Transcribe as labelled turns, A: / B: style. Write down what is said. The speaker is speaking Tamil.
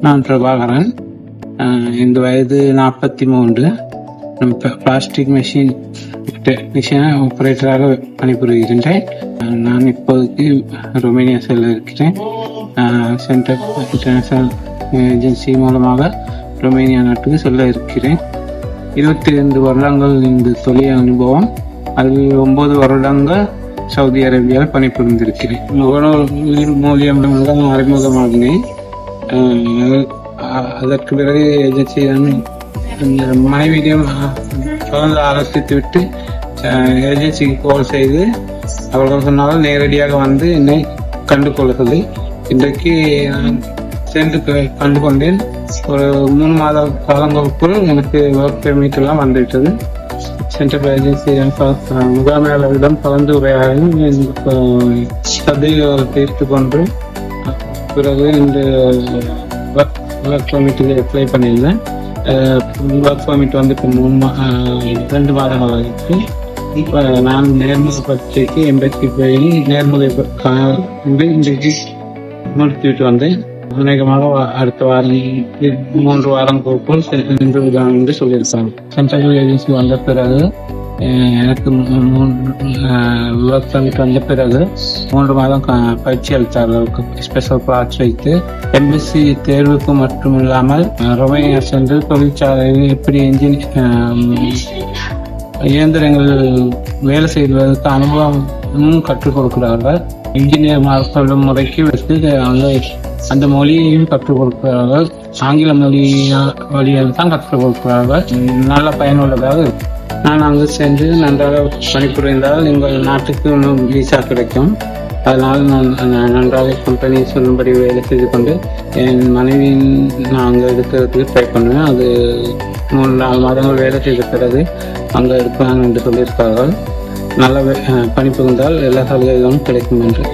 A: நான் பிரபாகரன். இந்த வயது 43. பிளாஸ்டிக் மெஷின் டெக்னீஷியன் ஆப்ரேட்டராக பணிபுரிகின்றேன். நான் இப்போதைக்கு ரொமேனியா செல்ல இருக்கிறேன். சென்டர் இன்டர்நேஷனல் ஏஜென்சி மூலமாக ரொமேனியா நாட்டுக்கு செல்ல இருக்கிறேன். 22 வருடங்கள் இந்த தொழில் அனுபவம். அதில் 9 வருடங்கள் சவுதி அரேபியாவில் பணிபுரிந்திருக்கிறேன். முகநூல் மூலியமாக அறிமுகமாகினேன். அதற்கு பிறகு ஏஜென்சியிடம் மனைவியிடம் தொடர்ந்து ஆலோசித்து விட்டு ஏஜென்சிக்கு கால் செய்து அவர்கள் சொன்னாலும் நேரடியாக வந்து என்னை கண்டு கொள்ள சொல்லி இன்றைக்கு நான் சென்று கண்டு கொண்டேன். ஒரு 3 மாத காலங்களுக்குள் எனக்கு ஒர்க் பெர்மிட் எல்லாம் வந்துவிட்டது. சென்ட்ரல் ஏஜென்சி முகாமையாளரிடம் கலந்து உரையாடி சதவீதம் தீர்த்து கொண்டு பிறகு இந்த ஒர்க் பெர்மிட்டுக்கு அப்ளை பண்ணியிருந்தேன். ஒர்க் பெர்மிட் வந்து இப்போ 2 மாதங்கள் ஆகிட்டு. இப்போ நான் நேர்முக பரீட்சைக்கு எம்பசி போய் நேர்முக இன்றைக்கு முடித்துவிட்டு வந்தேன். அநேகமாக அடுத்த வாரம் 3 வாரம் போல் என்று சொல்லியிருக்காங்க. சென்ட்ரல் ஏஜென்சி வந்த பிறகு எனக்கு ஒர்க் பெர்மிட் வந்த பிறகு 3 மாதம் பயிற்சி அளித்தார்கள். ஸ்பெஷல் கிளாஸ் வைத்து எம்பசி தேர்வுக்கு மட்டும் இல்லாமல் ரொமேனியா சென்று தொழிற்சாலையில் எப்படி இயந்திரங்கள் வேலை செய்வதற்கு அனுபவமும் கற்றுக் கொடுக்கிறார்கள். இன்ஜினியர் சொல்லும் முறைக்கு வைத்து அந்த மொழியையும் கற்றுக் கொடுக்கிறார்கள். ஆங்கில வழியில் தான் கற்றுக் கொடுக்கிறார்கள். நல்ல பயனுள்ளதாக இருக்கும். நான் அங்கு சென்று நன்றாக பணிபுரிந்தால் எங்கள் நாட்டுக்கு இன்னும் விசா கிடைக்கும். அதனால் நான் நன்றாக கம்பெனி சொல்லும்படி வேலை செய்து கொண்டு என் மனைவியின் நான் அங்கே எடுக்கிறதுக்கு ட்ரை பண்ணுவேன். அது 3-4 மாதங்கள் வேலை செய்த பிறகு அங்கே எடுப்பாங்க என்று சொல்லியிருக்கார்கள். நல்ல பணிபுரிந்தால் எல்லா சலுகைகளும் கிடைக்கும் என்று.